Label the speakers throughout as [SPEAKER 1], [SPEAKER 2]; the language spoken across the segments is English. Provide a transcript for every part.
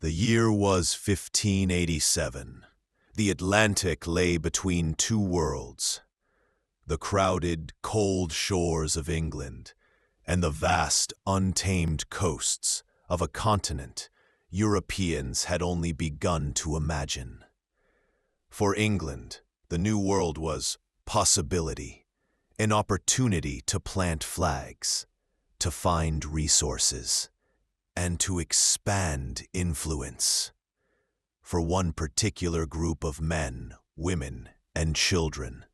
[SPEAKER 1] The year was 1587. The Atlantic lay between two worlds, the crowded, cold shores of England and the vast, untamed coasts of a continent Europeans had only begun to imagine. For England, the New World was possibility, an opportunity to plant flags, to find resources, and to expand influence. For one particular group of men, women, and children,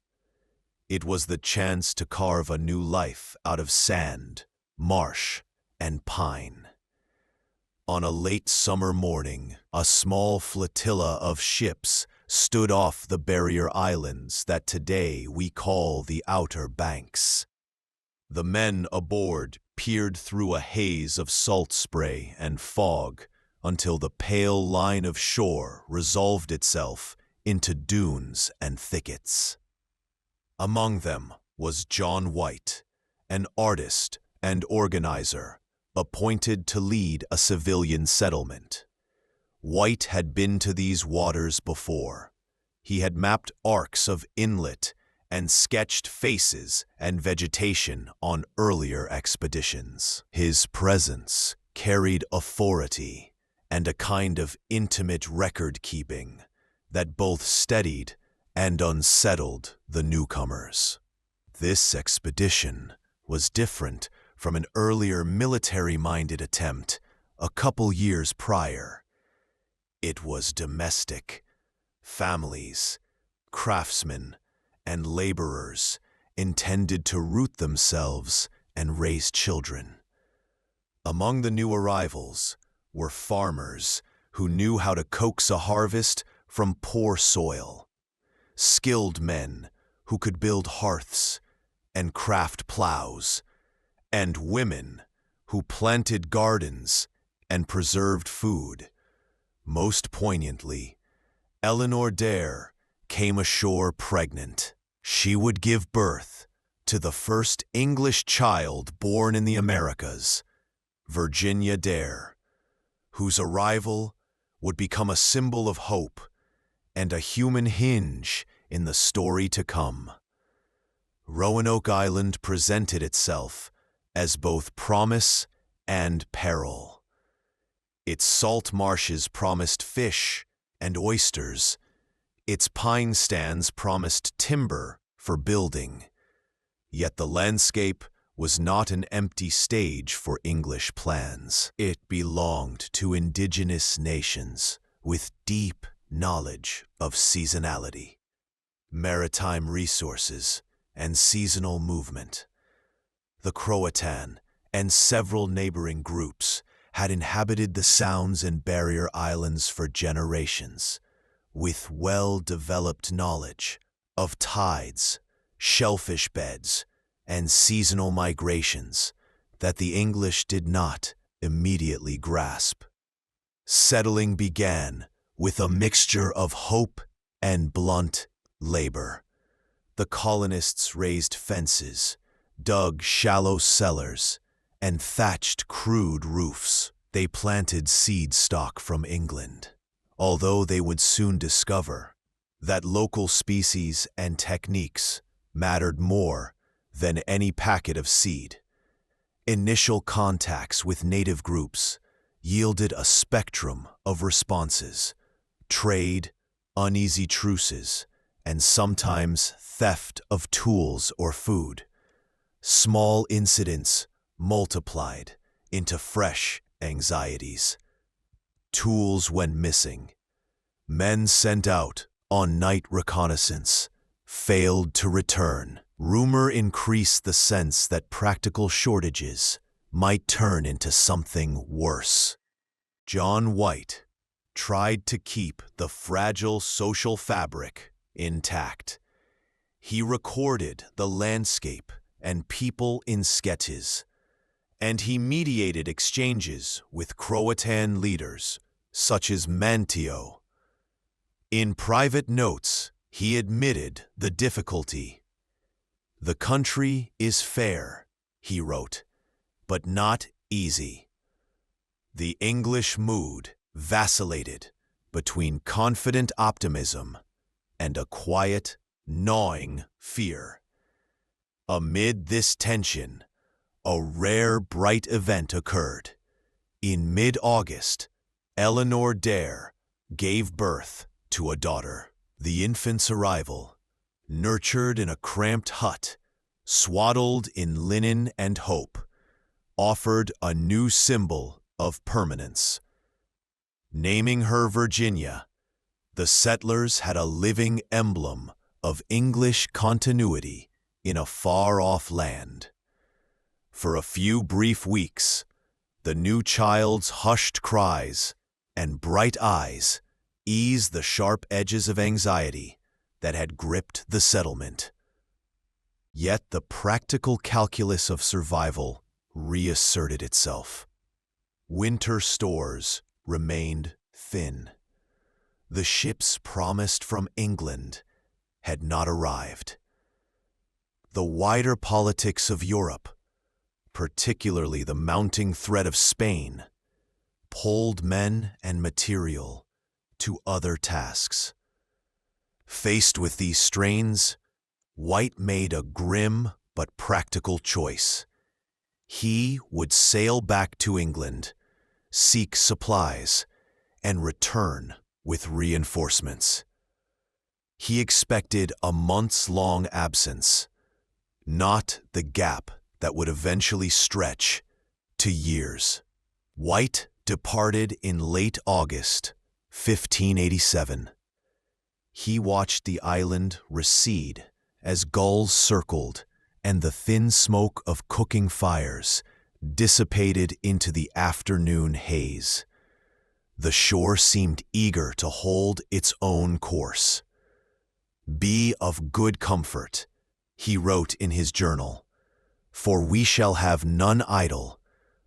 [SPEAKER 1] it was the chance to carve a new life out of sand, marsh, and pine. On a late summer morning, a small flotilla of ships stood off the barrier islands that today we call the Outer Banks. The men aboard peered through a haze of salt spray and fog until the pale line of shore resolved itself into dunes and thickets. Among them was John White, an artist and organizer, appointed to lead a civilian settlement. White had been to these waters before. He had mapped arcs of inlet and sketched faces and vegetation on earlier expeditions. His presence carried authority and a kind of intimate record-keeping that both steadied and unsettled the newcomers. This expedition was different from an earlier military-minded attempt a couple years prior. It was domestic. Families, craftsmen, and laborers intended to root themselves and raise children. Among the new arrivals were farmers who knew how to coax a harvest from poor soil, skilled men who could build hearths and craft plows, and women who planted gardens and preserved food. Most poignantly, Eleanor Dare came ashore pregnant. She would give birth to the first English child born in the Americas, Virginia Dare, whose arrival would become a symbol of hope and a human hinge in the story to come. Roanoke Island presented itself as both promise and peril. Its salt marshes promised fish and oysters. Its pine stands promised timber for building. Yet the landscape was not an empty stage for English plans. It belonged to indigenous nations with deep knowledge of seasonality, maritime resources, and seasonal movement. The Croatan and several neighboring groups had inhabited the Sounds and Barrier Islands for generations, with well-developed knowledge of tides, shellfish beds, and seasonal migrations that the English did not immediately grasp. Settling began with a mixture of hope and blunt labor. The colonists raised fences, dug shallow cellars, and thatched crude roofs. They planted seed stock from England, although they would soon discover that local species and techniques mattered more than any packet of seed. Initial contacts with native groups yielded a spectrum of responses: trade, uneasy truces, and sometimes theft of tools or food. Small incidents multiplied into fresh anxieties. Tools went missing. Men sent out on night reconnaissance failed to return. Rumor increased the sense that practical shortages might turn into something worse. John White tried to keep the fragile social fabric intact. He recorded the landscape and people in sketches, and he mediated exchanges with Croatan leaders such as Manteo. In private notes, he admitted the difficulty. "The country is fair," he wrote, "but not easy. The English mood vacillated between confident optimism and a quiet, gnawing fear. Amid this tension, a rare, bright event occurred. In mid-August, Eleanor Dare gave birth to a daughter. The infant's arrival, nurtured in a cramped hut, swaddled in linen and hope, offered a new symbol of permanence. Naming her Virginia, the settlers had a living emblem of English continuity in a far-off land. For a few brief weeks, the new child's hushed cries and bright eyes eased the sharp edges of anxiety that had gripped the settlement. Yet the practical calculus of survival reasserted itself. Winter stores remained thin. The ships promised from England had not arrived. The wider politics of Europe, particularly the mounting threat of Spain, pulled men and material to other tasks. Faced with these strains, White made a grim but practical choice. He would sail back to England, seek supplies, and return with reinforcements. He expected a months-long absence, not the gap that would eventually stretch to years. White departed in late August, 1587. He watched the island recede as gulls circled and the thin smoke of cooking fires dissipated into the afternoon haze. The shore seemed eager to hold its own course. "Be of good comfort," he wrote in his journal, "for we shall have none idle,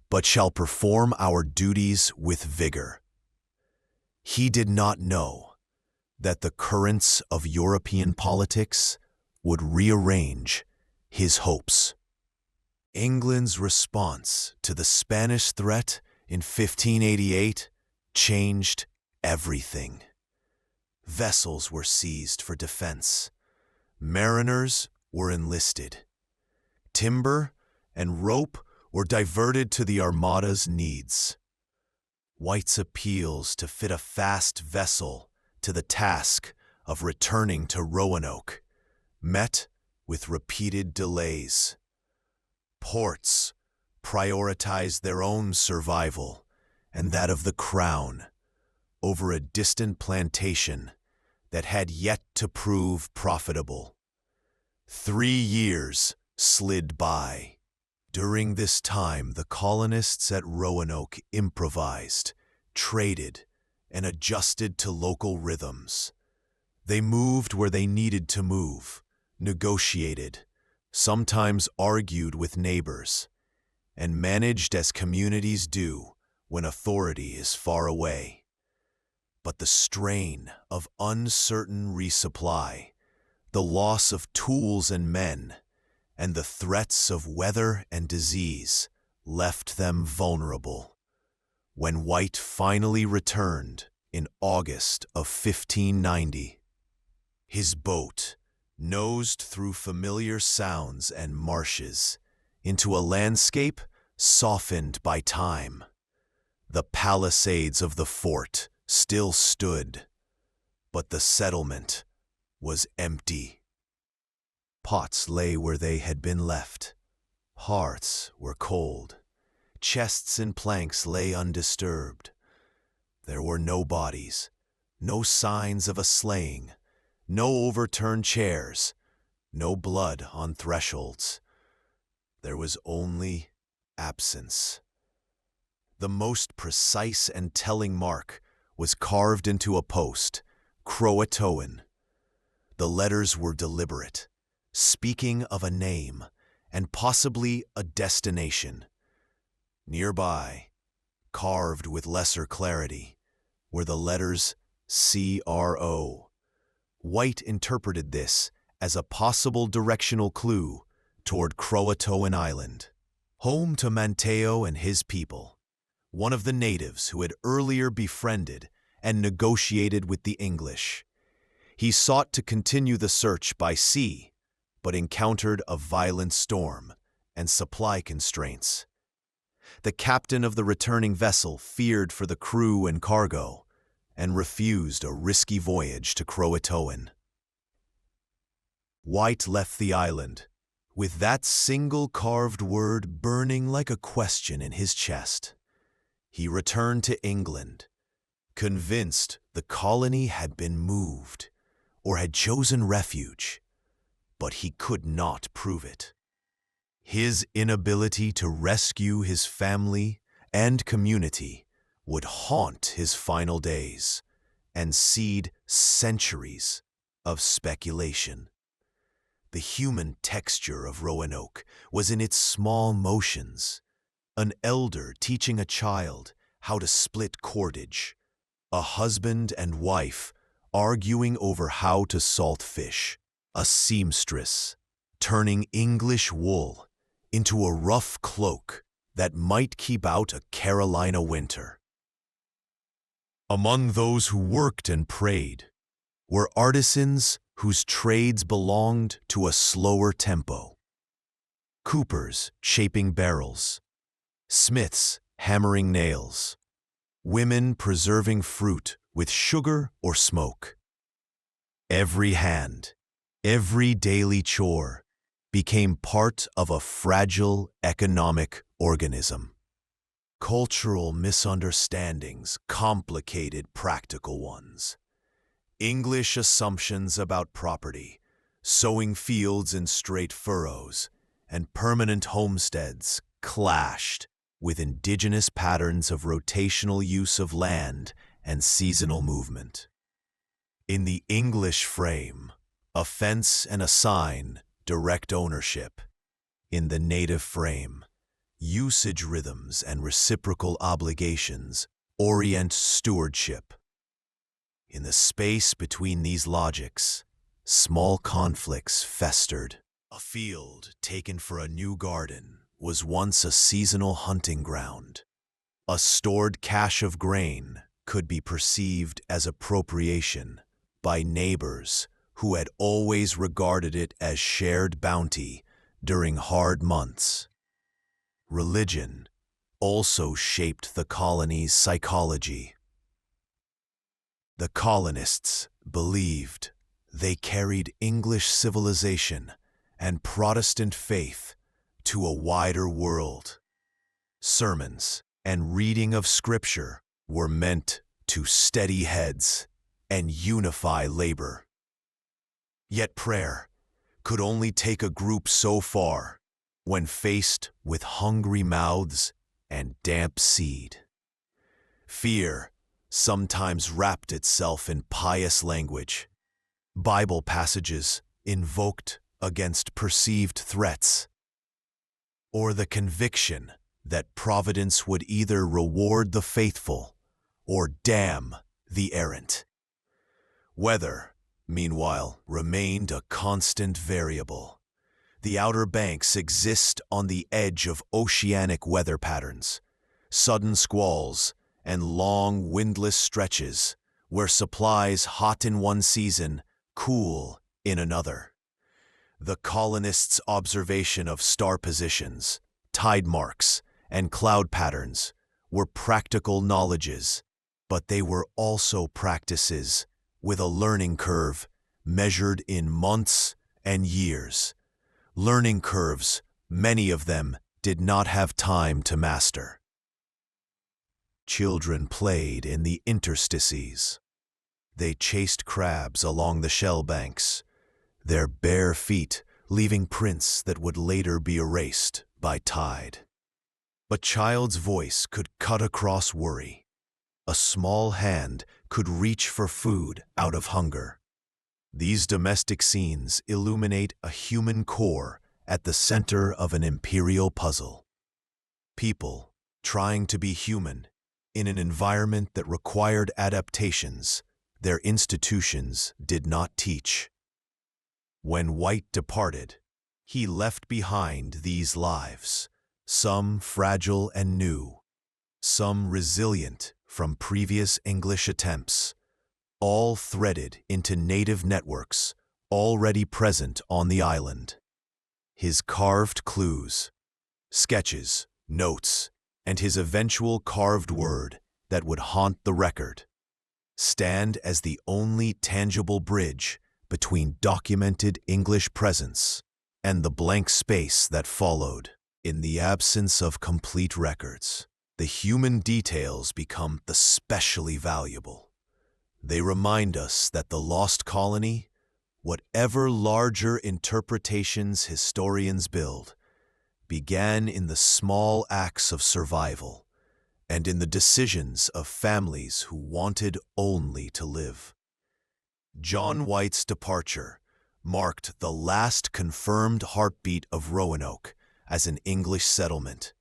[SPEAKER 1] but shall perform our duties with vigor." He did not know that the currents of European politics would rearrange his hopes. England's response to the Spanish threat in 1588 changed everything. Vessels were seized for defense. Mariners were enlisted. Timber and rope were diverted to the Armada's needs. White's appeals to fit a fast vessel to the task of returning to Roanoke met with repeated delays. Ports prioritized their own survival and that of the Crown over a distant plantation that had yet to prove profitable. 3 years slid by. During this time, the colonists at Roanoke improvised, traded, and adjusted to local rhythms. They moved where they needed to move, negotiated, sometimes argued with neighbors, and managed as communities do when authority is far away. But the strain of uncertain resupply, the loss of tools and men, and the threats of weather and disease left them vulnerable. When White finally returned in August of 1590, his boat nosed through familiar sounds and marshes into a landscape softened by time. The palisades of the fort still stood, but the settlement was empty. Pots lay where they had been left. Hearths were cold. Chests and planks lay undisturbed. There were no bodies, no signs of a slaying, no overturned chairs, no blood on thresholds. There was only absence. The most precise and telling mark was carved into a post, Croatoan. The letters were deliberate, speaking of a name and possibly a destination. Nearby, carved with lesser clarity, were the letters CRO. White interpreted this as a possible directional clue toward Croatoan Island, home to Manteo and his people. one of the natives who had earlier befriended and negotiated with the English. He sought to continue the search by sea, but encountered a violent storm and supply constraints. The captain of the returning vessel feared for the crew and cargo and refused a risky voyage to Croatoan. White left the island, with that single carved word burning like a question in his chest. He returned to England, convinced the colony had been moved or had chosen refuge, but he could not prove it. His inability to rescue his family and community would haunt his final days and seed centuries of speculation. The human texture of Roanoke was in its small motions. An elder teaching a child how to split cordage, a husband and wife arguing over how to salt fish, a seamstress turning English wool into a rough cloak that might keep out a Carolina winter. Among those who worked and prayed were artisans whose trades belonged to a slower tempo. Coopers shaping barrels, smiths hammering nails, women preserving fruit with sugar or smoke. Every hand, every daily chore became part of a fragile economic organism. Cultural misunderstandings complicated practical ones. English assumptions about property, sowing fields in straight furrows, and permanent homesteads clashed with indigenous patterns of rotational use of land and seasonal movement. In the English frame, a fence and a sign direct ownership. In the native frame, usage rhythms and reciprocal obligations orient stewardship. In the space between these logics, small conflicts festered. A field taken for a new garden was once a seasonal hunting ground. A stored cache of grain could be perceived as appropriation by neighbors who had always regarded it as shared bounty during hard months. Religion also shaped the colony's psychology. The colonists believed they carried English civilization and Protestant faith to a wider world. Sermons and reading of Scripture were meant to steady heads and unify labor. Yet prayer could only take a group so far when faced with hungry mouths and damp seed. Fear sometimes wrapped itself in pious language, Bible passages invoked against perceived threats, or the conviction that providence would either reward the faithful or damn the errant. Weather, meanwhile, remained a constant variable. The Outer Banks exist on the edge of oceanic weather patterns, sudden squalls, and long windless stretches where supplies hot in one season cool in another. The colonists' observation of star positions, tide marks, and cloud patterns were practical knowledges, but they were also practices with a learning curve measured in months and years. Learning curves, many of them did not have time to master. Children played in the interstices. They chased crabs along the shell banks, their bare feet leaving prints that would later be erased by tide. A child's voice could cut across worry. A small hand could reach for food out of hunger. These domestic scenes illuminate a human core at the center of an imperial puzzle. People trying to be human in an environment that required adaptations their institutions did not teach. When White departed, he left behind these lives, some fragile and new, some resilient from previous English attempts, all threaded into native networks already present on the island. His carved clues, sketches, notes, and his eventual carved word that would haunt the record stand as the only tangible bridge between documented English presence and the blank space that followed. In the absence of complete records, the human details become especially valuable. They remind us that the lost colony, whatever larger interpretations historians build, began in the small acts of survival and in the decisions of families who wanted only to live. John White's departure marked the last confirmed heartbeat of Roanoke as an English settlement.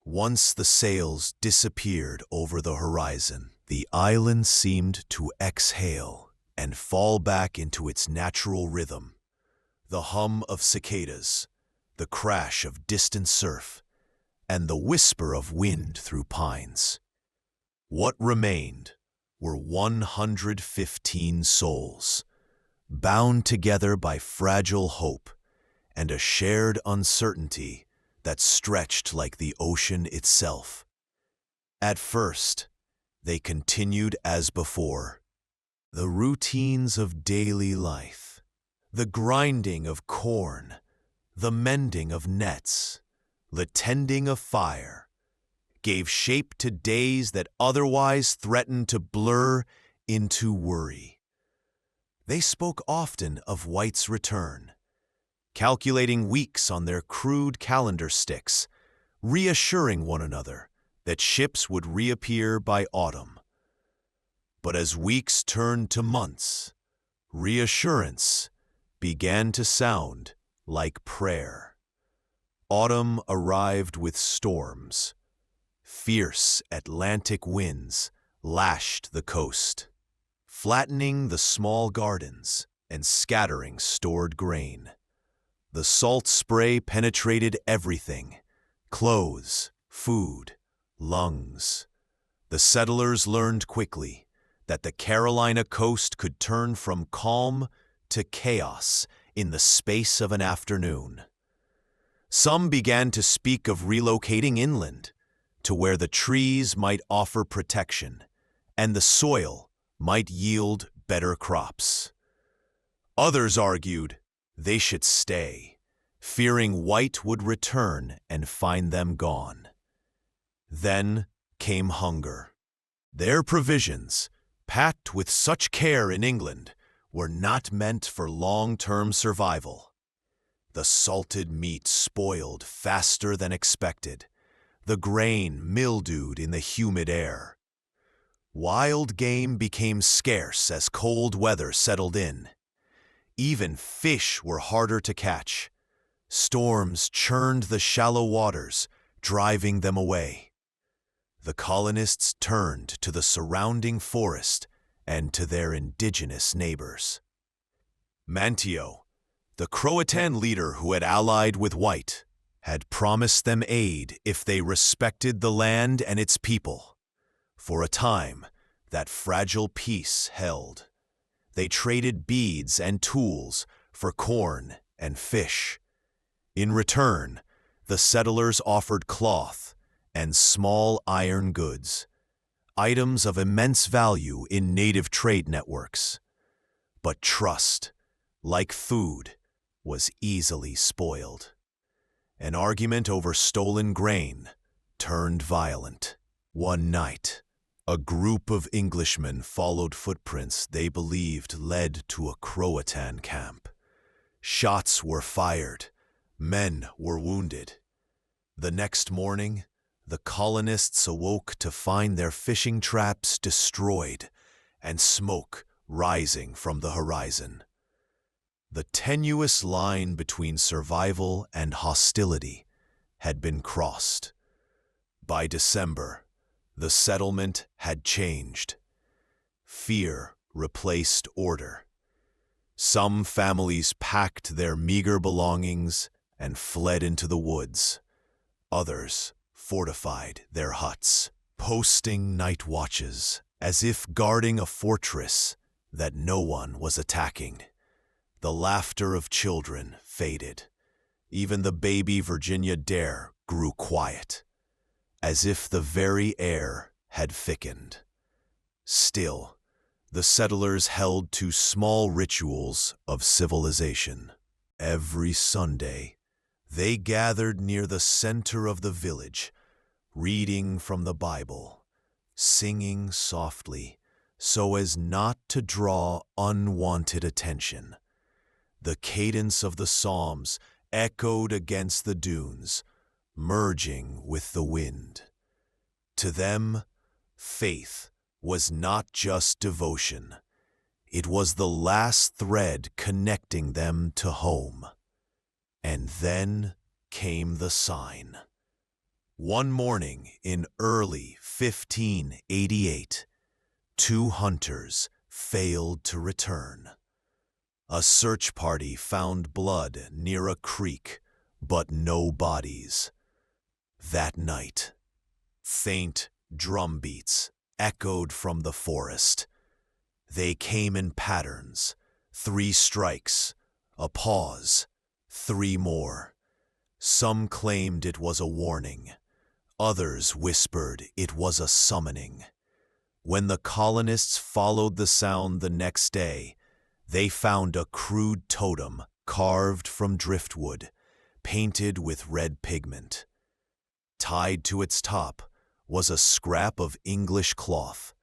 [SPEAKER 1] Once the sails disappeared over the horizon, the island seemed to exhale and fall back into its natural rhythm. The hum of cicadas, the crash of distant surf, and the whisper of wind through pines. What remained were 115 souls, bound together by fragile hope and a shared uncertainty that stretched like the ocean itself. At first, they continued as before. The routines of daily life, the grinding of corn, the mending of nets, the tending of fire, gave shape to days that otherwise threatened to blur into worry. They spoke often of White's return, calculating weeks on their crude calendar sticks, reassuring one another that ships would reappear by autumn. But as weeks turned to months, reassurance began to sound like prayer. Autumn arrived with storms. Fierce Atlantic winds lashed the coast, flattening the small gardens and scattering stored grain. The salt spray penetrated everything: clothes, food, lungs. The settlers learned quickly that the Carolina coast could turn from calm to chaos in the space of an afternoon. Some began to speak of relocating inland, to where the trees might offer protection and the soil might yield better crops. Others argued they should stay, fearing White would return and find them gone. Then came hunger. Their provisions, packed with such care in England, were not meant for long-term survival. The salted meat spoiled faster than expected, the grain mildewed in the humid air. Wild game became scarce as cold weather settled in. Even fish were harder to catch. Storms churned the shallow waters, driving them away. The colonists turned to the surrounding forest and to their indigenous neighbors. Manteo, the Croatan leader who had allied with White, had promised them aid if they respected the land and its people. For a time, that fragile peace held. They traded beads and tools for corn and fish. In return, the settlers offered cloth and small iron goods, items of immense value in native trade networks. But trust, like food, was easily spoiled. An argument over stolen grain turned violent. One night, a group of Englishmen followed footprints they believed led to a Croatan camp. Shots were fired. Men were wounded. The next morning, the colonists awoke to find their fishing traps destroyed and smoke rising from the horizon. The tenuous line between survival and hostility had been crossed. By December, the settlement had changed. Fear replaced order. Some families packed their meager belongings and fled into the woods. Others fortified their huts, posting night watches, as if guarding a fortress that no one was attacking. The laughter of children faded. Even the baby Virginia Dare grew quiet, as if the very air had thickened. Still, the settlers held to small rituals of civilization. Every Sunday, they gathered near the center of the village, reading from the Bible, singing softly so as not to draw unwanted attention. The cadence of the psalms echoed against the dunes, merging with the wind. To them, faith was not just devotion. It was the last thread connecting them to home. And then came the sign. One morning in early 1588, 2 hunters failed to return. A search party found blood near a creek, but no bodies. That night, faint drum beats echoed from the forest. They came in patterns: 3 strikes, a pause, 3 more. Some claimed it was a warning. Others whispered it was a summoning. When the colonists followed the sound the next day, they found a crude totem carved from driftwood, painted with red pigment. Tied to its top was a scrap of English cloth,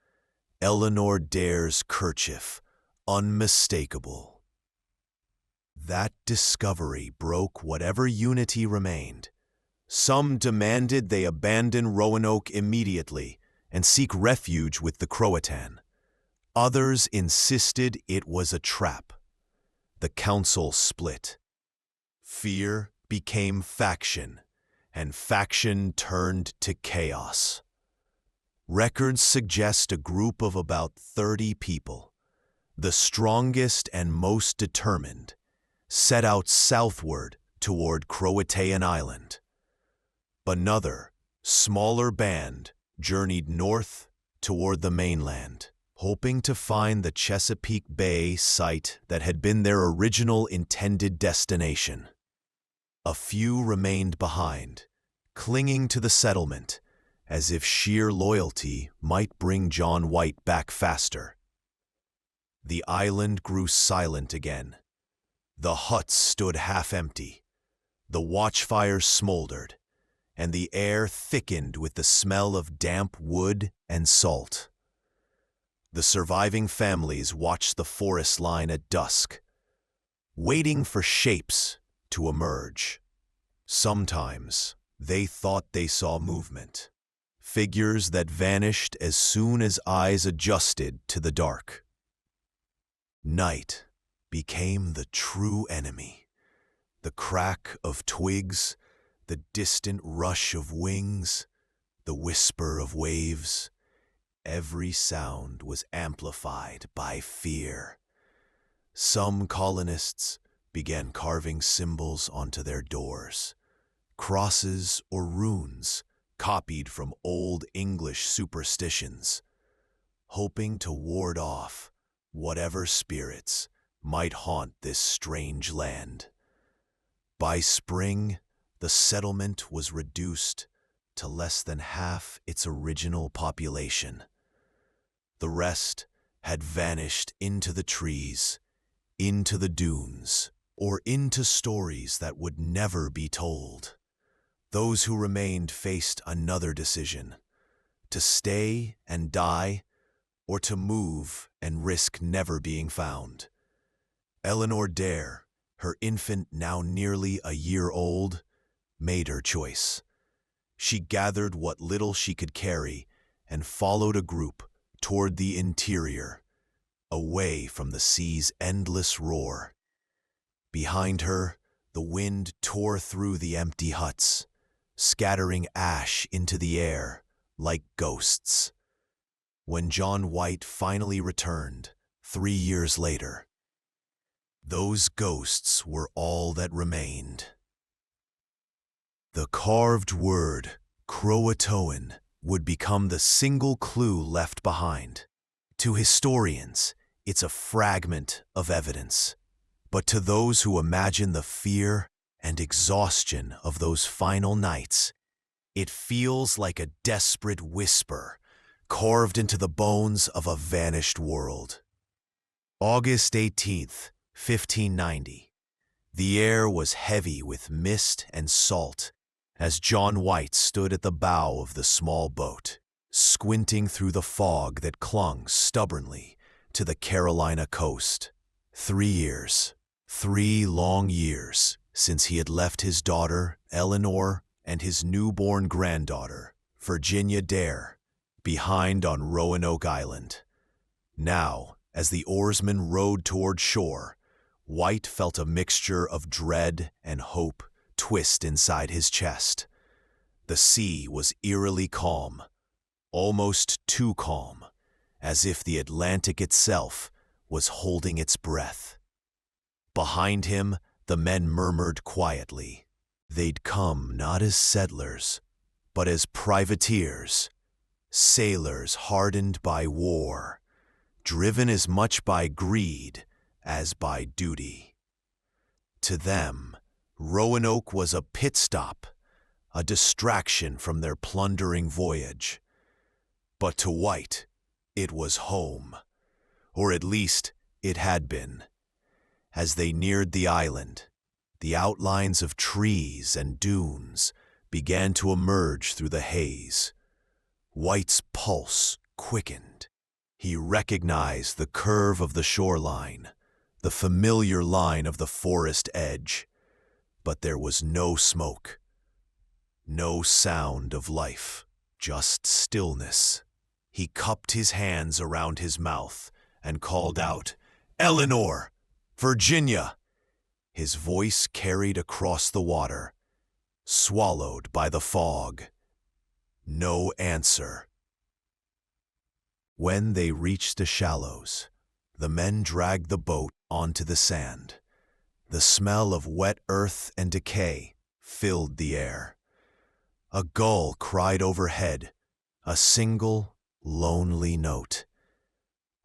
[SPEAKER 1] Eleanor Dare's kerchief, unmistakable. That discovery broke whatever unity remained. Some demanded they abandon Roanoke immediately and seek refuge with the Croatan. Others insisted it was a trap. The council split. Fear became faction, and faction turned to chaos. Records suggest a group of about 30 people, the strongest and most determined, set out southward toward Croatan Island. Another, smaller band journeyed north toward the mainland, hoping to find the Chesapeake Bay site that had been their original intended destination. A few remained behind, clinging to the settlement, as if sheer loyalty might bring John White back faster. The island grew silent again. The huts stood half-empty. The watchfires smoldered, and the air thickened with the smell of damp wood and salt. The surviving families watched the forest line at dusk, waiting for shapes to emerge. Sometimes they thought they saw movement, figures that vanished as soon as eyes adjusted to the dark. Night became the true enemy. The crack of twigs, the distant rush of wings, the whisper of waves. Every sound was amplified by fear. Some colonists began carving symbols onto their doors, crosses or runes copied from Old English superstitions, hoping to ward off whatever spirits might haunt this strange land. By spring, the settlement was reduced to less than half its original population. The rest had vanished into the trees, into the dunes, or into stories that would never be told. Those who remained faced another decision: to stay and die, or to move and risk never being found. Eleanor Dare, her infant now nearly a year old, made her choice. She gathered what little she could carry and followed a group toward the interior, away from the sea's endless roar. Behind her, the wind tore through the empty huts, scattering ash into the air like ghosts. When John White finally returned, 3 years later, those ghosts were all that remained. The carved word Croatoan would become the single clue left behind. To historians, it's a fragment of evidence. But to those who imagine the fear and exhaustion of those final nights, it feels like a desperate whisper carved into the bones of a vanished world. August 18th, 1590. The air was heavy with mist and salt as John White stood at the bow of the small boat, squinting through the fog that clung stubbornly to the Carolina coast. 3 years, 3 long years, since he had left his daughter, Eleanor, and his newborn granddaughter, Virginia Dare, behind on Roanoke Island. Now, as the oarsman rowed toward shore, White felt a mixture of dread and hope twist inside his chest. The sea was eerily calm, almost too calm, as if the Atlantic itself was holding its breath. Behind him, the men murmured quietly. They'd come not as settlers, but as privateers, sailors hardened by war, driven as much by greed as by duty. To them, Roanoke was a pit stop, a distraction from their plundering voyage. But to White, it was home, or at least it had been. As they neared the island, the outlines of trees and dunes began to emerge through the haze. White's pulse quickened. He recognized the curve of the shoreline, the familiar line of the forest edge. But there was no smoke, no sound of life, just stillness. He cupped his hands around his mouth and called out, "Eleanor! Virginia!" His voice carried across the water, swallowed by the fog. No answer. When they reached the shallows, the men dragged the boat onto the sand. The smell of wet earth and decay filled the air. A gull cried overhead, a single, lonely note.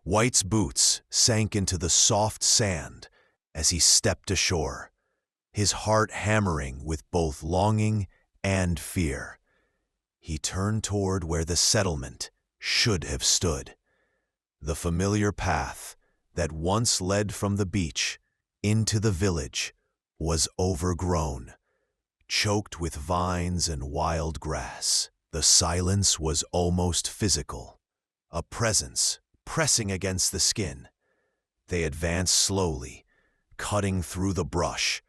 [SPEAKER 1] White's boots sank into the soft sand as he stepped ashore, his heart hammering with both longing and fear. He turned toward where the settlement should have stood. The familiar path that once led from the beach into the village was overgrown, choked with vines and wild grass. The silence was almost physical, a presence pressing against the skin. They advanced slowly, cutting through the brush,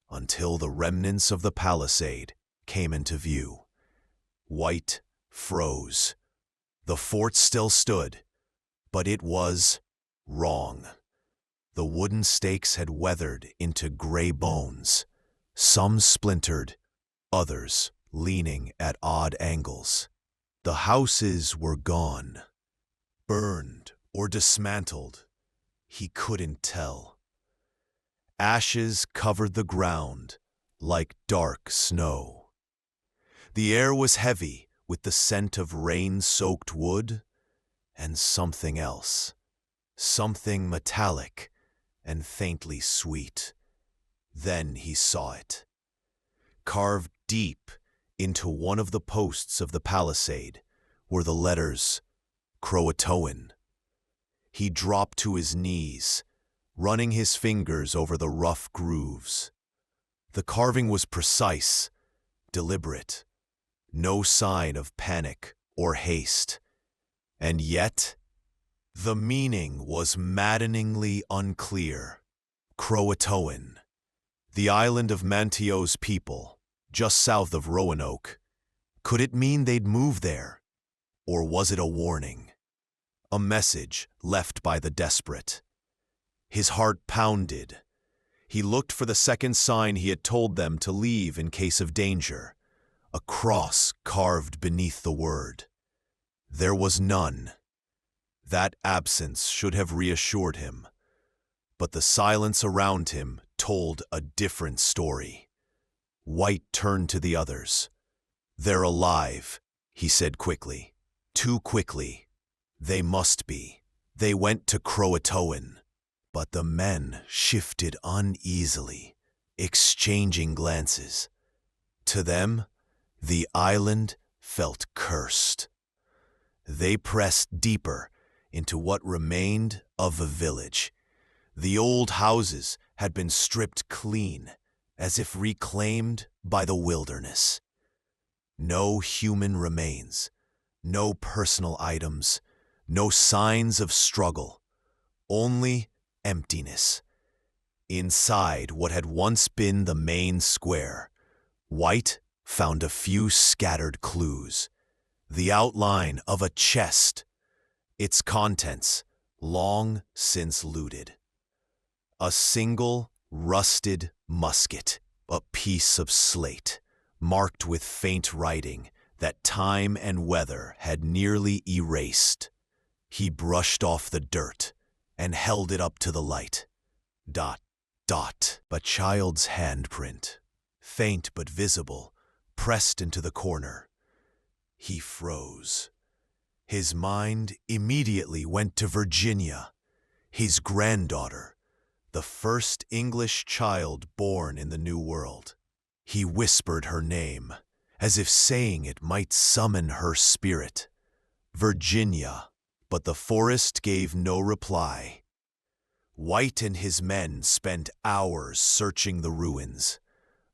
[SPEAKER 1] until the remnants of the palisade came into view. White froze. The fort still stood, but it was wrong. The wooden stakes had weathered into gray bones, some splintered, others leaning at odd angles. The houses were gone, burned or dismantled. He couldn't tell. Ashes covered the ground like dark snow. The air was heavy with the scent of rain-soaked wood and something else, something metallic and faintly sweet. Then he saw it. Carved deep into one of the posts of the palisade were the letters Croatoan. He dropped to his knees, running his fingers over the rough grooves. The carving was precise, deliberate, no sign of panic or haste. And yet, the meaning was maddeningly unclear. Croatoan, the island of Mantio's people, just south of Roanoke. Could it mean they'd move there? Or was it a warning? A message left by the desperate? His heart pounded. He looked for the second sign he had told them to leave in case of danger, a cross carved beneath the word. There was none. That absence should have reassured him, but the silence around him told a different story. White turned to the others. "They're alive," he said quickly. "Too quickly. They must be." They went to Croatoan, but the men shifted uneasily, exchanging glances. To them, the island felt cursed. They pressed deeper into what remained of the village. The old houses had been stripped clean, as if reclaimed by the wilderness. No human remains, no personal items, no signs of struggle, only emptiness. Inside what had once been the main square, White found a few scattered clues. The outline of a chest, its contents long since looted. A single rusted musket, a piece of slate, marked with faint writing that time and weather had nearly erased. He brushed off the dirt and held it up to the light. Dot, dot, a child's handprint, faint but visible, pressed into the corner. He froze. His mind immediately went to Virginia, his granddaughter, the first English child born in the New World. He whispered her name, as if saying it might summon her spirit. Virginia, but the forest gave no reply. White and his men spent hours searching the ruins,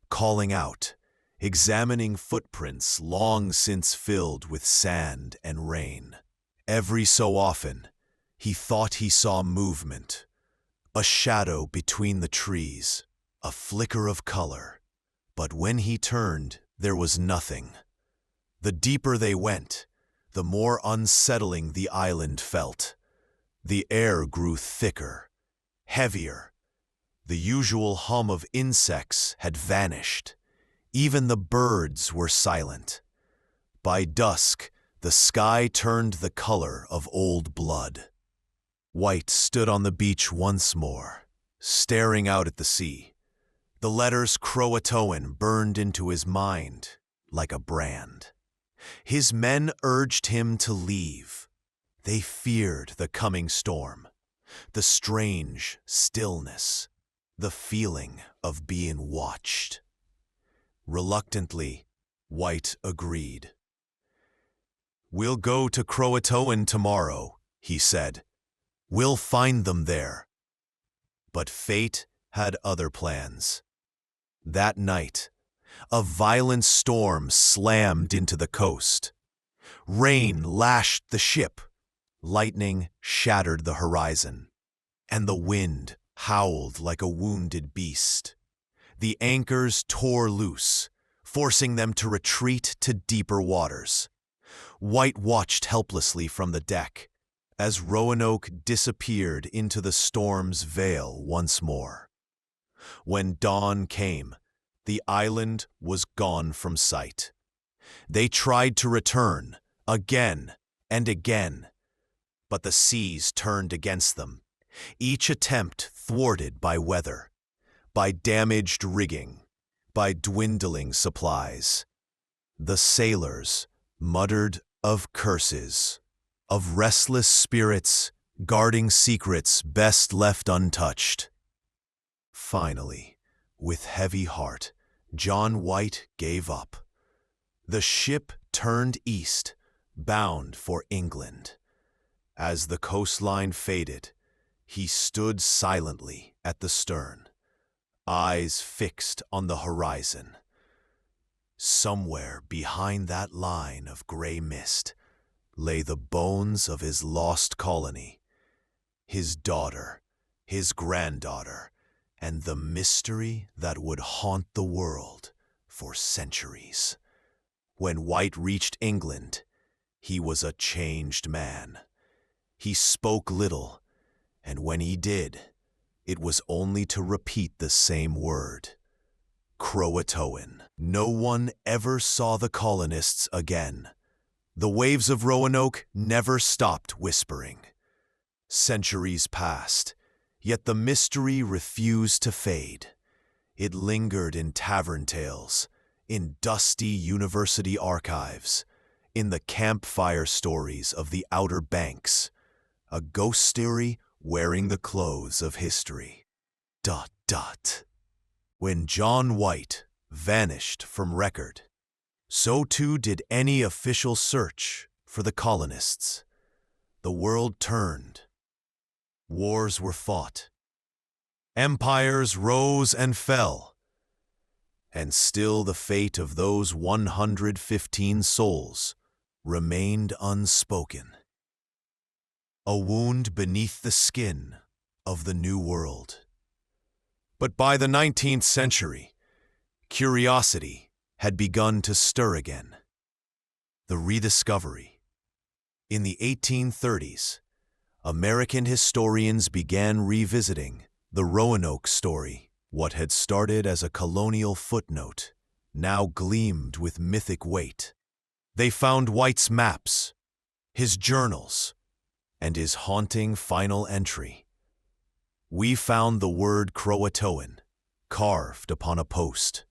[SPEAKER 1] calling out, examining footprints long since filled with sand and rain. Every so often, he thought he saw movement, a shadow between the trees, a flicker of color. But when he turned, there was nothing. The deeper they went, the more unsettling the island felt. The air grew thicker, heavier. The usual hum of insects had vanished. Even the birds were silent. By dusk, the sky turned the color of old blood. White stood on the beach once more, staring out at the sea. The letters Croatoan burned into his mind like a brand. His men urged him to leave. They feared the coming storm, the strange stillness, the feeling of being watched. Reluctantly, White agreed. "We'll go to Croatoan tomorrow," he said. "We'll find them there." But fate had other plans. That night, a violent storm slammed into the coast. Rain lashed the ship, lightning shattered the horizon, and the wind howled like a wounded beast. The anchors tore loose, forcing them to retreat to deeper waters. White watched helplessly from the deck as Roanoke disappeared into the storm's veil once more. When dawn came, the island was gone from sight. They tried to return again and again, but the seas turned against them, each attempt thwarted by weather, by damaged rigging, by dwindling supplies. The sailors muttered of curses, of restless spirits guarding secrets best left untouched. Finally, with heavy heart, John White gave up. The ship turned east, bound for England. As the coastline faded, he stood silently at the stern, eyes fixed on the horizon. Somewhere behind that line of gray mist lay the bones of his lost colony, his daughter, his granddaughter, and the mystery that would haunt the world for centuries. When White reached England, he was a changed man. He spoke little, and when he did, it was only to repeat the same word: Croatoan. No one ever saw the colonists again. The waves of Roanoke never stopped whispering. Centuries passed, yet the mystery refused to fade. It lingered in tavern tales, in dusty university archives, in the campfire stories of the Outer Banks, a ghost story wearing the clothes of history. ... When John White vanished from record, so too did any official search for the colonists. The world turned. Wars were fought. Empires rose and fell. And still the fate of those 115 souls remained unspoken. A wound beneath the skin of the New World. But by the 19th century, curiosity had begun to stir again. The rediscovery. In the 1830s, American historians began revisiting the Roanoke story. What had started as a colonial footnote now gleamed with mythic weight. They found White's maps, his journals, and his haunting final entry. We found the word Croatoan carved upon a post.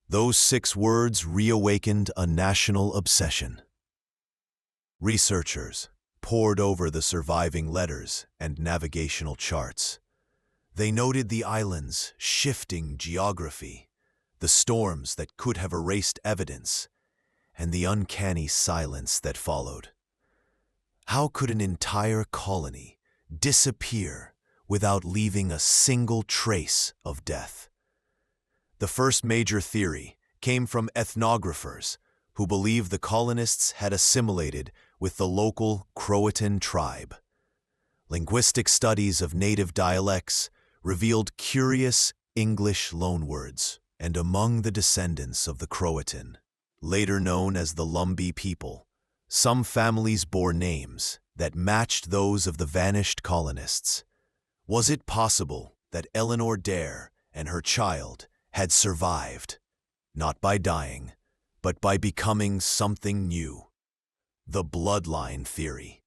[SPEAKER 1] Those 6 words reawakened a national obsession. Researchers pored over the surviving letters and navigational charts. They noted the island's shifting geography, the storms that could have erased evidence, and the uncanny silence that followed. How could an entire colony disappear without leaving a single trace of death? The first major theory came from ethnographers who believed the colonists had assimilated with the local Croatan tribe. Linguistic studies of native dialects revealed curious English loanwords, and among the descendants of the Croatan, later known as the Lumbee people, some families bore names that matched those of the vanished colonists. Was it possible that Eleanor Dare and her child had survived, not by dying, but by becoming something new? The bloodline theory.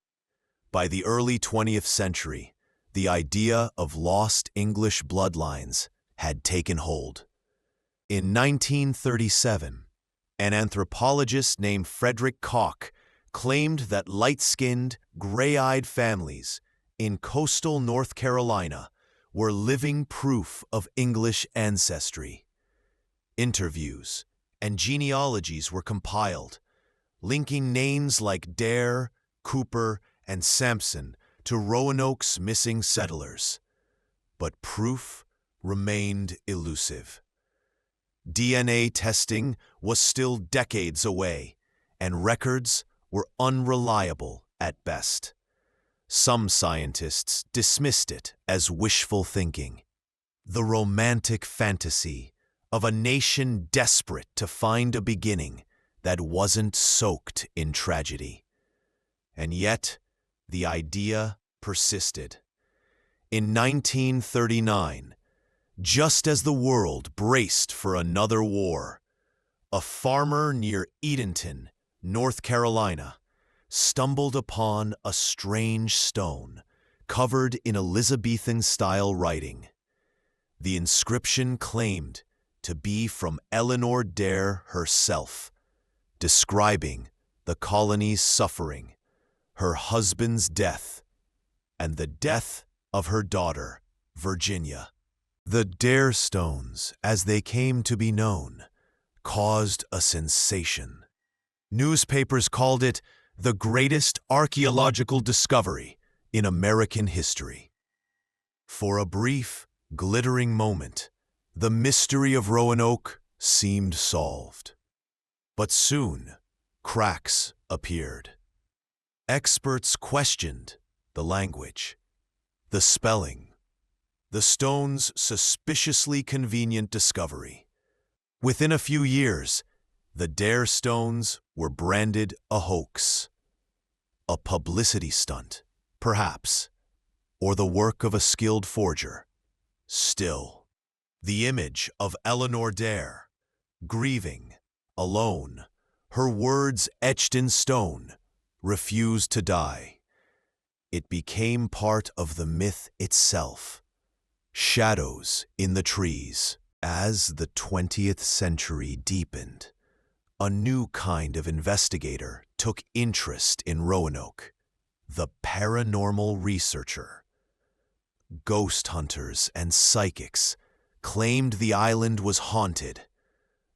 [SPEAKER 1] By the early 20th century, the idea of lost English bloodlines had taken hold. In 1937, an anthropologist named Frederick Koch claimed that light-skinned, gray-eyed families in coastal North Carolina were living proof of English ancestry. Interviews and genealogies were compiled, linking names like Dare, Cooper, and Sampson to Roanoke's missing settlers. But proof remained elusive. DNA testing was still decades away, and records were unreliable at best. Some scientists dismissed it as wishful thinking, the romantic fantasy of a nation desperate to find a beginning that wasn't soaked in tragedy. And yet, the idea persisted. In 1939, just as the world braced for another war, a farmer near Edenton, North Carolina, stumbled upon a strange stone covered in Elizabethan-style writing. The inscription claimed to be from Eleanor Dare herself, describing the colony's suffering, her husband's death, and the death of her daughter, Virginia. The Dare stones, as they came to be known, caused a sensation. Newspapers called it the greatest archaeological discovery in American history. For a brief, glittering moment, the mystery of Roanoke seemed solved. But soon, cracks appeared. Experts questioned the language, the spelling, the stone's suspiciously convenient discovery. Within a few years, the Dare stones were branded a hoax, a publicity stunt, perhaps, or the work of a skilled forger. Still, the image of Eleanor Dare, grieving, alone, her words etched in stone, refused to die. It became part of the myth itself. Shadows in the trees. As the 20th century deepened, a new kind of investigator took interest in Roanoke, the paranormal researcher. Ghost hunters and psychics claimed the island was haunted,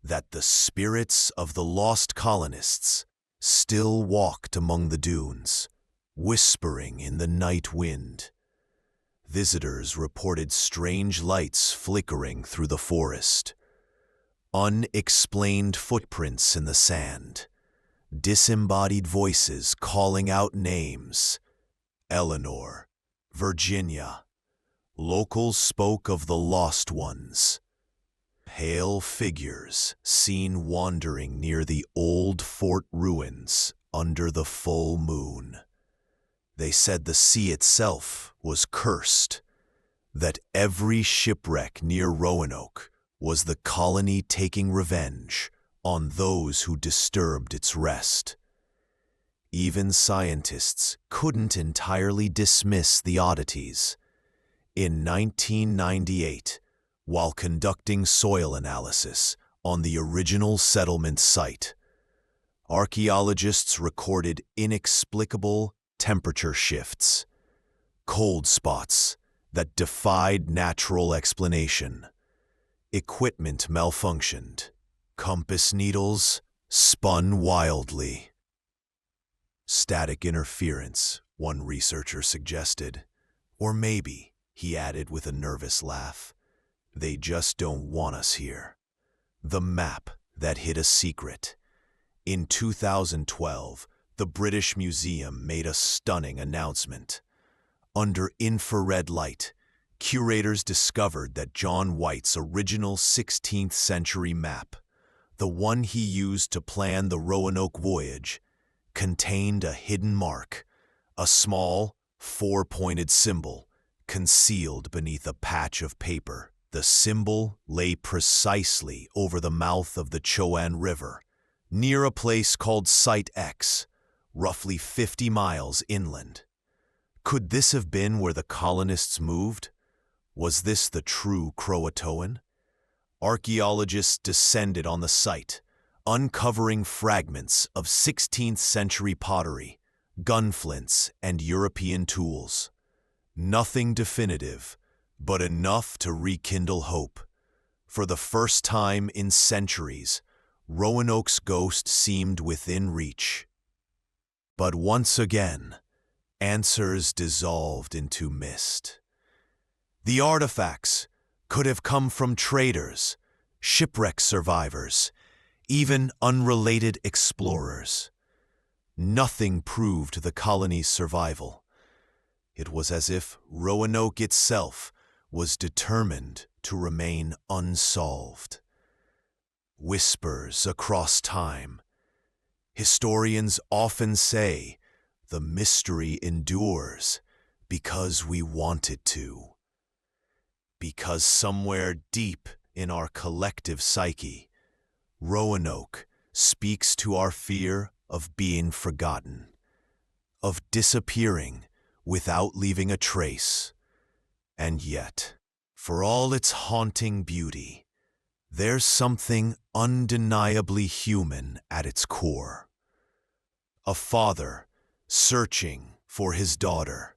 [SPEAKER 1] that the spirits of the lost colonists still walked among the dunes, whispering in the night wind. Visitors reported strange lights flickering through the forest, unexplained footprints in the sand, disembodied voices calling out names. Eleanor, Virginia. Locals spoke of the lost ones, pale figures seen wandering near the old fort ruins under the full moon. They said the sea itself was cursed, that every shipwreck near Roanoke was the colony taking revenge on those who disturbed its rest. Even scientists couldn't entirely dismiss the oddities. In 1998, while conducting soil analysis on the original settlement site, archaeologists recorded inexplicable temperature shifts, cold spots that defied natural explanation. Equipment malfunctioned. Compass needles spun wildly. Static interference, one researcher suggested. Or maybe, he added with a nervous laugh, they just don't want us here. The map that hid a secret. In 2012, the British Museum made a stunning announcement. Under infrared light, curators discovered that John White's original 16th century map, the one he used to plan the Roanoke voyage, contained a hidden mark, a small, four-pointed symbol concealed beneath a patch of paper. The symbol lay precisely over the mouth of the Chowan River, near a place called Site X, roughly 50 miles inland. Could this have been where the colonists moved? Was this the true Croatoan? Archaeologists descended on the site, uncovering fragments of 16th century pottery, gunflints, and European tools. Nothing definitive, but enough to rekindle hope. For the first time in centuries, Roanoke's ghost seemed within reach. But once again, answers dissolved into mist. The artifacts could have come from traders, shipwreck survivors, even unrelated explorers. Nothing proved the colony's survival. It was as if Roanoke itself was determined to remain unsolved. Whispers across time. Historians often say the mystery endures because we want it to. Because somewhere deep in our collective psyche, Roanoke speaks to our fear of being forgotten, of disappearing without leaving a trace. And yet, for all its haunting beauty, there's something undeniably human at its core. A father searching for his daughter.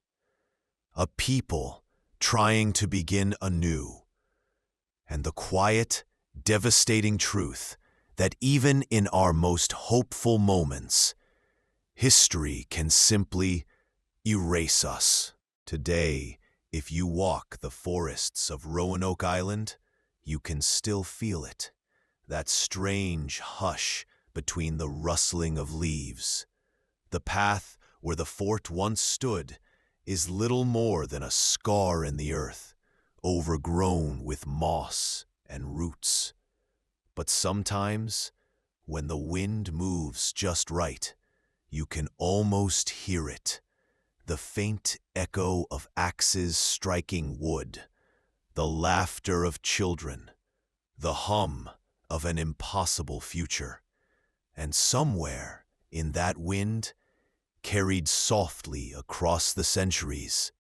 [SPEAKER 1] A people trying to begin anew. And the quiet, devastating truth that even in our most hopeful moments, history can simply erase us. Today, if you walk the forests of Roanoke Island, you can still feel it, that strange hush between the rustling of leaves. The path where the fort once stood is little more than a scar in the earth, overgrown with moss and roots. But sometimes, when the wind moves just right, you can almost hear it, the faint echo of axes striking wood, the laughter of children, the hum of an impossible future. And somewhere in that wind, carried softly across the centuries,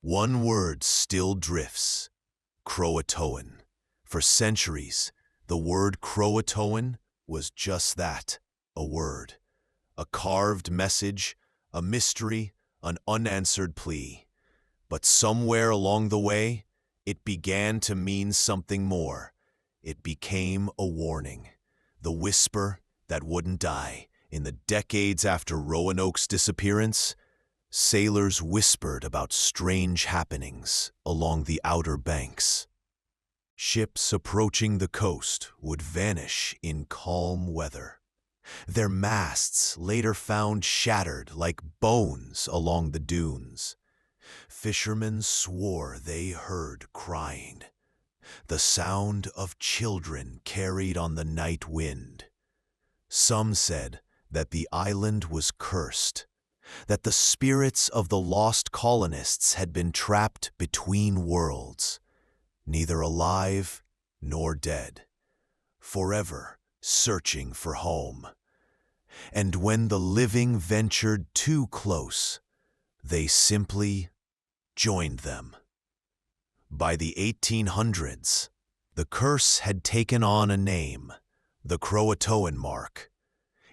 [SPEAKER 1] one word still drifts: Croatoan. For centuries, the word Croatoan was just that, a word. A carved message, a mystery, an unanswered plea. But somewhere along the way, it began to mean something more. It became a warning. The whisper that wouldn't die. In the decades after Roanoke's disappearance, sailors whispered about strange happenings along the Outer Banks. Ships approaching the coast would vanish in calm weather. Their masts later found shattered like bones along the dunes. Fishermen swore they heard crying, the sound of children carried on the night wind. Some said that the island was cursed, that the spirits of the lost colonists had been trapped between worlds, neither alive nor dead, forever searching for home. And when the living ventured too close, they simply joined them. By the 1800s, the curse had taken on a name, the Croatoan mark.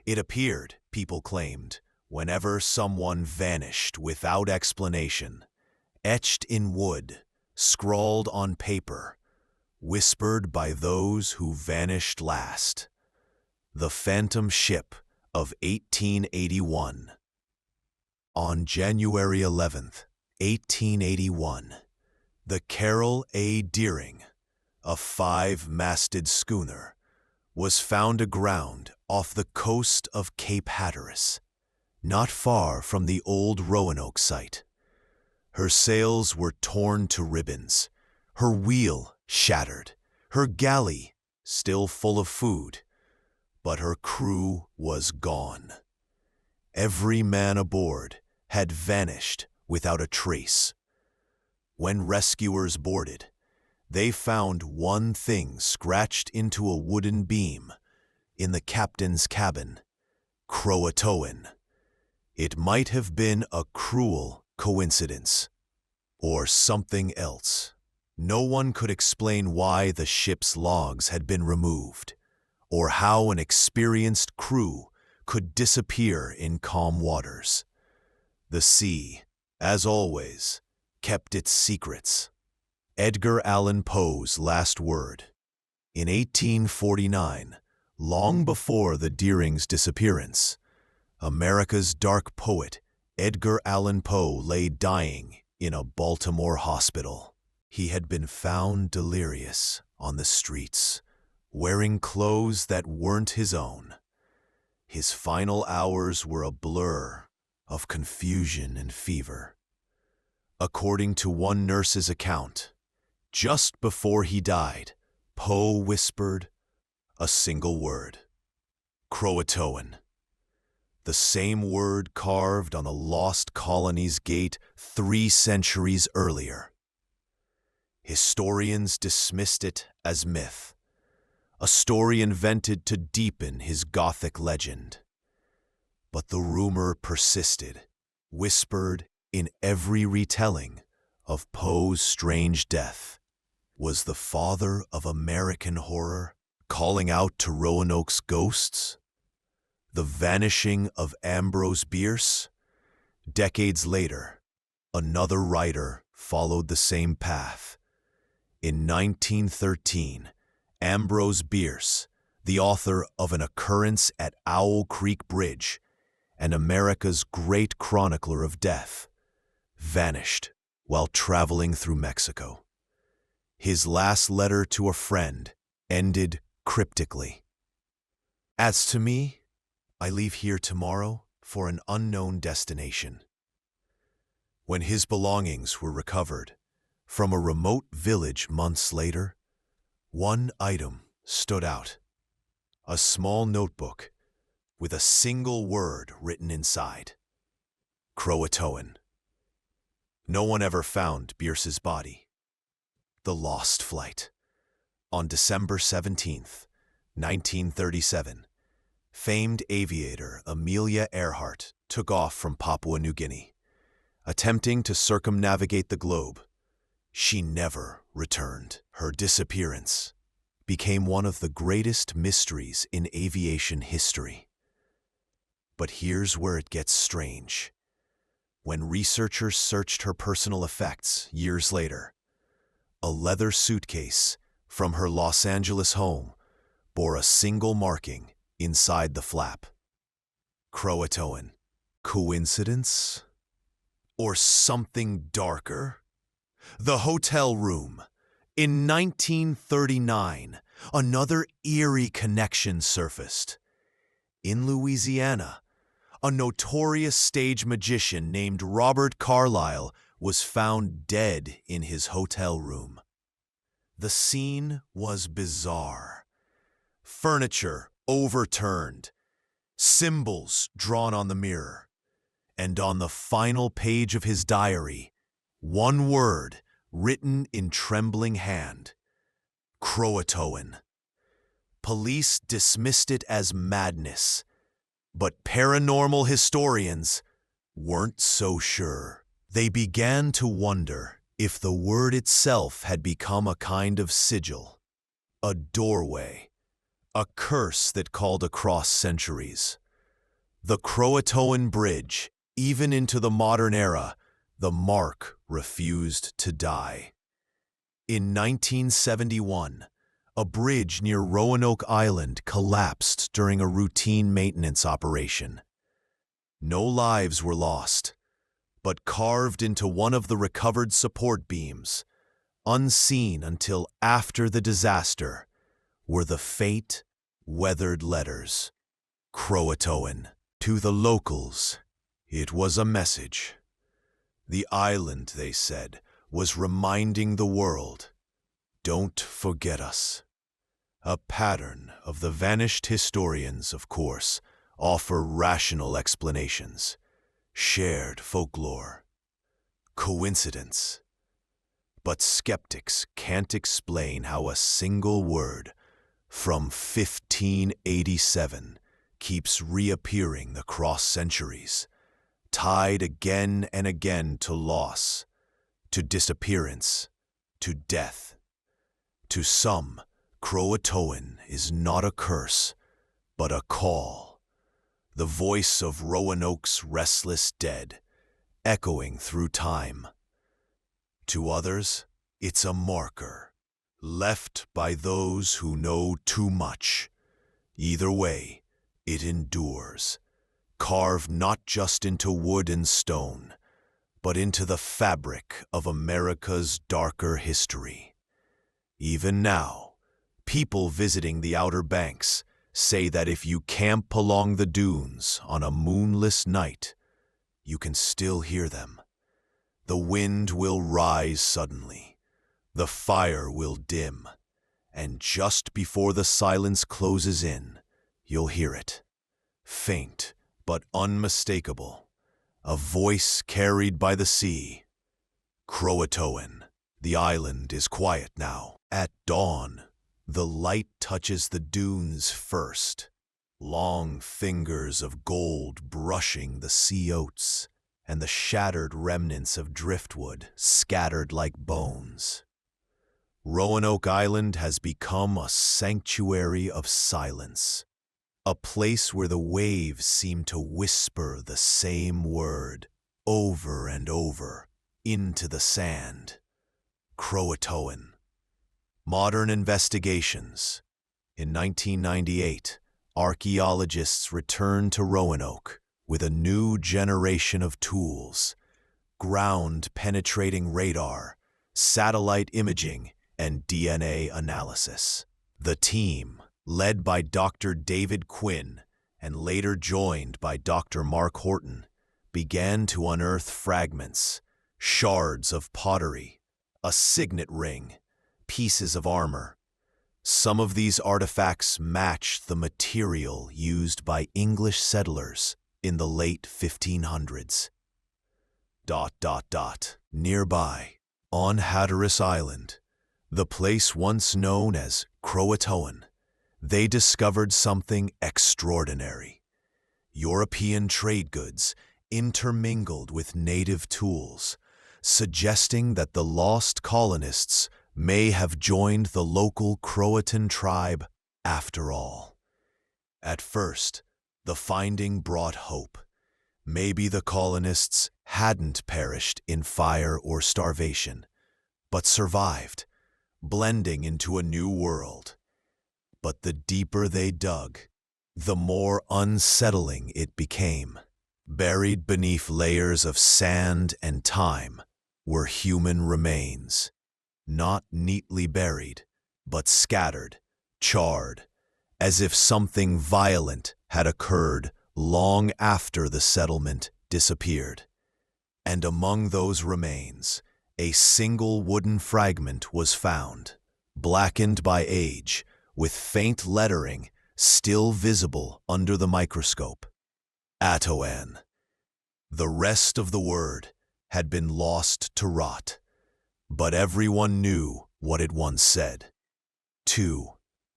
[SPEAKER 1] It appeared, people claimed, whenever someone vanished without explanation, etched in wood, scrawled on paper, whispered by those who vanished last. The Phantom Ship of 1881. On January 11th, 1881, the Carroll A. Deering, a 5-masted schooner, was found aground off the coast of Cape Hatteras, not far from the old Roanoke site. Her sails were torn to ribbons, her wheel shattered, her galley still full of food, but her crew was gone. Every man aboard had vanished without a trace. When rescuers boarded, they found one thing scratched into a wooden beam in the captain's cabin: Croatoan. It might have been a cruel coincidence, or something else. No one could explain why the ship's logs had been removed, or how an experienced crew could disappear in calm waters. The sea, as always, kept its secrets. Edgar Allan Poe's last word. In 1849, long before the Deering's disappearance, America's dark poet Edgar Allan Poe lay dying in a Baltimore hospital. He had been found delirious on the streets, wearing clothes that weren't his own. His final hours were a blur of confusion and fever. According to one nurse's account, just before he died, Poe whispered a single word: Croatoan. The same word carved on the lost colony's gate 3 centuries earlier. Historians dismissed it as myth, a story invented to deepen his Gothic legend. But the rumor persisted, whispered in every retelling of Poe's strange death. Was the father of American horror calling out to Roanoke's ghosts? The vanishing of Ambrose Bierce? Decades later, another writer followed the same path. In 1913, Ambrose Bierce, the author of An Occurrence at Owl Creek Bridge and America's great chronicler of death, vanished while traveling through Mexico. His last letter to a friend ended cryptically: "As to me, I leave here tomorrow for an unknown destination." When his belongings were recovered from a remote village months later, one item stood out: a small notebook with a single word written inside: Croatoan. No one ever found Bierce's body. The Lost Flight. On December 17th, 1937, famed aviator Amelia Earhart took off from Papua New Guinea, attempting to circumnavigate the globe. She never returned. Her disappearance became one of the greatest mysteries in aviation history. But here's where it gets strange. When researchers searched her personal effects years later, a leather suitcase from her Los Angeles home bore a single marking inside the flap. Croatoan. Coincidence? Or something darker? The hotel room. In 1939, another eerie connection surfaced. In Louisiana, a notorious stage magician named Robert Carlyle was found dead in his hotel room. The scene was bizarre. Furniture overturned, symbols drawn on the mirror, and on the final page of his diary, one word written in trembling hand: Croatoan. Police dismissed it as madness, but paranormal historians weren't so sure. They began to wonder if the word itself had become a kind of sigil, a doorway, a curse that called across centuries. The Croatoan Bridge, even into the modern era, the mark refused to die. In 1971, a bridge near Roanoke Island collapsed during a routine maintenance operation. No lives were lost, but carved into one of the recovered support beams, unseen until after the disaster, were the fate-weathered letters: Croatoan. To the locals, it was a message. The island, they said, was reminding the world, don't forget us. A pattern of the vanished historians, of course, offer rational explanations. Shared folklore. Coincidence. But skeptics can't explain how a single word from 1587 keeps reappearing across centuries, tied again and again to loss, to disappearance, to death. To some, Croatoan is not a curse, but a call, the voice of Roanoke's restless dead, echoing through time. To others, it's a marker, left by those who know too much. Either way, it endures, carved not just into wood and stone, but into the fabric of America's darker history. Even now, people visiting the Outer Banks say that if you camp along the dunes on a moonless night, you can still hear them. The wind will rise suddenly, the fire will dim, and just before the silence closes in, you'll hear it. Faint but unmistakable, a voice carried by the sea. Croatoan. The island is quiet now. At dawn, the light touches the dunes first, long fingers of gold brushing the sea oats and the shattered remnants of driftwood scattered like bones. Roanoke Island has become a sanctuary of silence, a place where the waves seem to whisper the same word over and over into the sand. Croatoan. Modern investigations. In 1998, archaeologists returned to Roanoke with a new generation of tools: ground-penetrating radar, satellite imaging, and DNA analysis. The team, led by Dr. David Quinn and later joined by Dr. Mark Horton, began to unearth fragments, shards of pottery, a signet ring, pieces of armor. Some of these artifacts matched the material used by English settlers in the late 1500s. Nearby, on Hatteras Island, the place once known as Croatoan, they discovered something extraordinary. European trade goods intermingled with native tools, suggesting that the lost colonists may have joined the local Croatan tribe after all. At first, the finding brought hope. Maybe the colonists hadn't perished in fire or starvation, but survived, blending into a new world. But the deeper they dug, the more unsettling it became. Buried beneath layers of sand and time were human remains, not neatly buried, but scattered, charred, as if something violent had occurred long after the settlement disappeared. And among those remains, a single wooden fragment was found, blackened by age, with faint lettering still visible under the microscope. Atoan. The rest of the word had been lost to rot, but everyone knew what it once said. 2.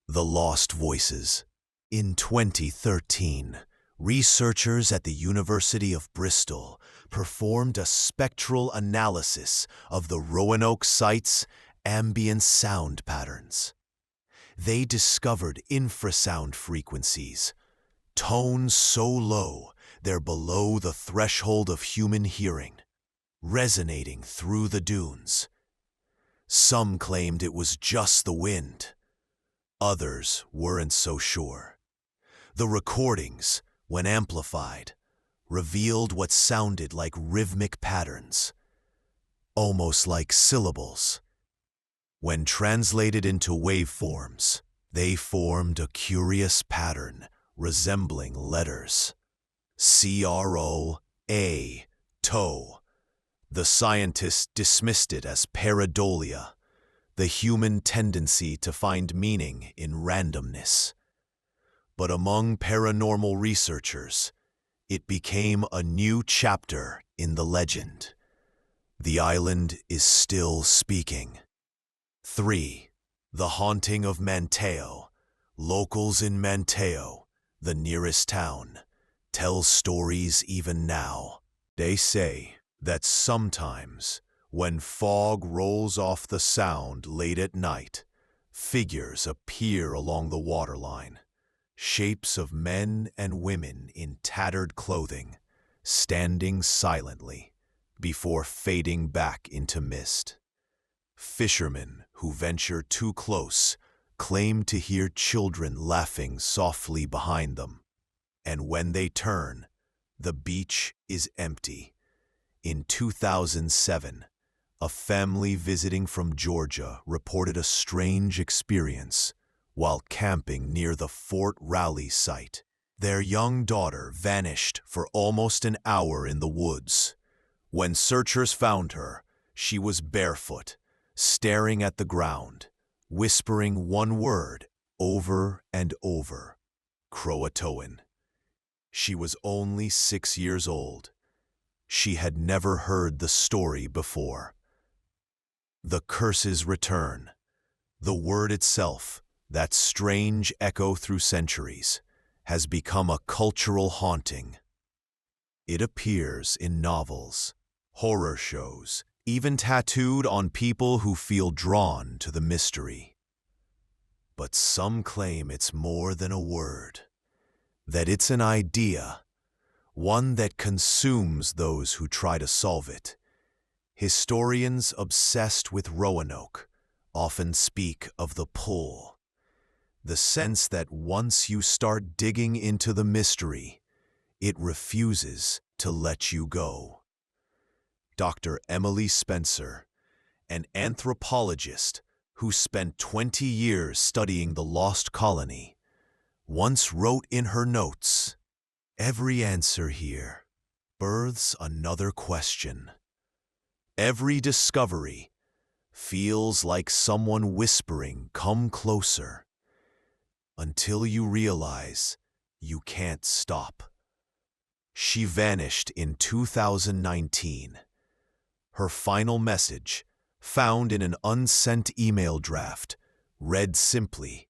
[SPEAKER 1] The Lost Voices. In 2013, researchers at the University of Bristol performed a spectral analysis of the Roanoke site's ambient sound patterns. They discovered infrasound frequencies, tones so low they're below the threshold of human hearing, resonating through the dunes. Some claimed it was just the wind. Others weren't so sure. The recordings, when amplified, revealed what sounded like rhythmic patterns, almost like syllables. When translated into waveforms, they formed a curious pattern resembling letters. C-R-O-A, toe. The scientists dismissed it as pareidolia, the human tendency to find meaning in randomness. But among paranormal researchers, it became a new chapter in the legend. The island is still speaking. 3. The Haunting of Manteo. Locals in Manteo, the nearest town, tell stories even now. They say that sometimes, when fog rolls off the sound late at night, figures appear along the waterline, shapes of men and women in tattered clothing, standing silently before fading back into mist. Fishermen who venture too close claim to hear children laughing softly behind them, and when they turn, the beach is empty. In 2007, a family visiting from Georgia reported a strange experience while camping near the Fort Raleigh site. Their young daughter vanished for almost an hour in the woods. When searchers found her, she was barefoot, staring at the ground, whispering one word over and over: Croatoan. She was only 6 years old. She had never heard the story before. The curses return. The word itself, that strange echo through centuries, has become a cultural haunting. It appears in novels, horror shows, even tattooed on people who feel drawn to the mystery. But some claim it's more than a word, that it's an idea, one that consumes those who try to solve it. Historians obsessed with Roanoke often speak of the pull, the sense that once you start digging into the mystery, it refuses to let you go. Dr. Emily Spencer, an anthropologist who spent 20 years studying the lost colony, once wrote in her notes, "Every answer here births another question. Every discovery feels like someone whispering, 'Come closer,' until you realize you can't stop." She vanished in 2019. Her final message, found in an unsent email draft, read simply,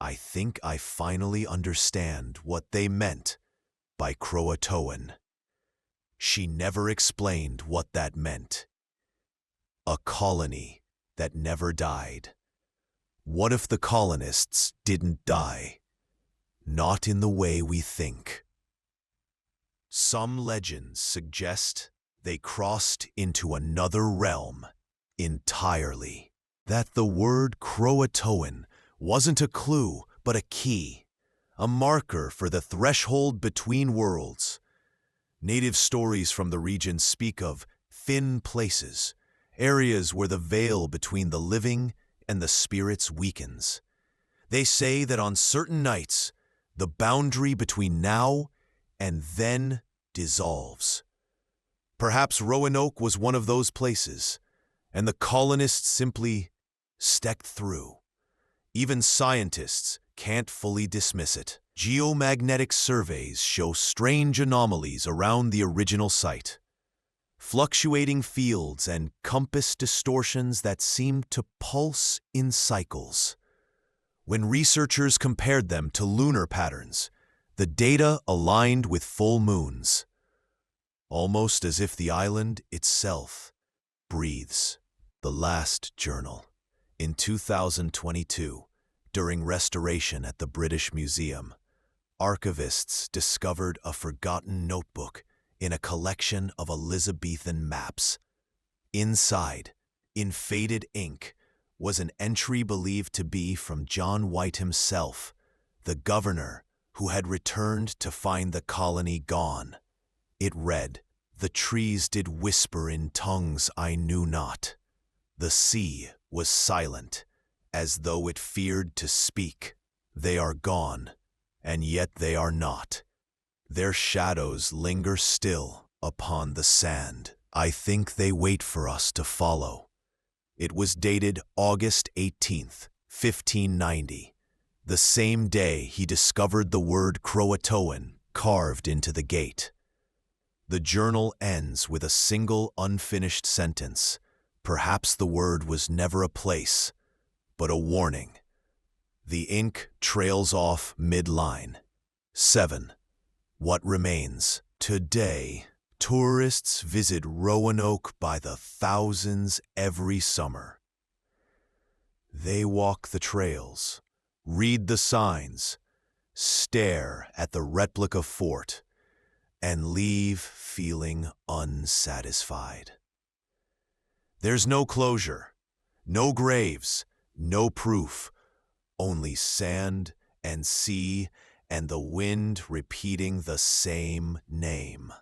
[SPEAKER 1] "I think I finally understand what they meant by Croatoan." She never explained what that meant. A colony that never died. What if the colonists didn't die? Not in the way we think. Some legends suggest they crossed into another realm entirely. That the word Croatoan wasn't a clue, but a key, a marker for the threshold between worlds. Native stories from the region speak of thin places, areas where the veil between the living and the spirits weakens. They say that on certain nights, the boundary between now and then dissolves. Perhaps Roanoke was one of those places, and the colonists simply stepped through. Even scientists can't fully dismiss it. Geomagnetic surveys show strange anomalies around the original site. Fluctuating fields and compass distortions that seem to pulse in cycles. When researchers compared them to lunar patterns, the data aligned with full moons, almost as if the island itself breathes. The last journal. In 2022, during restoration at the British Museum, archivists discovered a forgotten notebook in a collection of Elizabethan maps. Inside, in faded ink, was an entry believed to be from John White himself, the governor who had returned to find the colony gone. It read, "The trees did whisper in tongues I knew not. The sea was silent, as though it feared to speak. They are gone, and yet they are not. Their shadows linger still upon the sand. I think they wait for us to follow." It was dated August 18th, 1590, the same day he discovered the word Croatoan carved into the gate. The journal ends with a single unfinished sentence. Perhaps the word was never a place, but a warning. The ink trails off mid-line. 7. What remains? Today, tourists visit Roanoke by the thousands every summer. They walk the trails, read the signs, stare at the replica fort, and leave feeling unsatisfied. There's no closure, no graves, no proof, only sand and sea and the wind repeating the same name.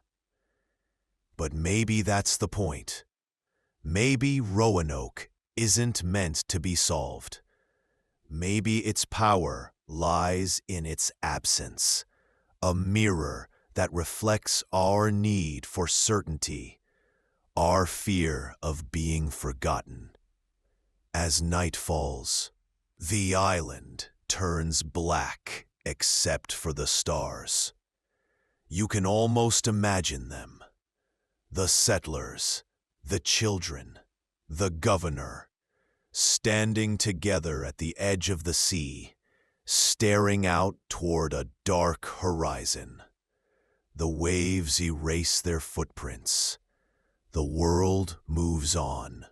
[SPEAKER 1] But maybe that's the point. Maybe Roanoke isn't meant to be solved. Maybe its power lies in its absence, a mirror that reflects our need for certainty, our fear of being forgotten. As night falls, the island turns black except for the stars. You can almost imagine them. The settlers, the children, the governor, standing together at the edge of the sea, staring out toward a dark horizon. The waves erase their footprints. The world moves on.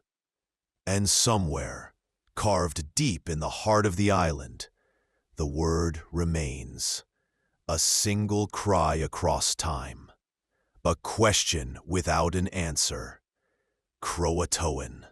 [SPEAKER 1] And somewhere, carved deep in the heart of the island, the word remains, a single cry across time. A question without an answer. Croatoan.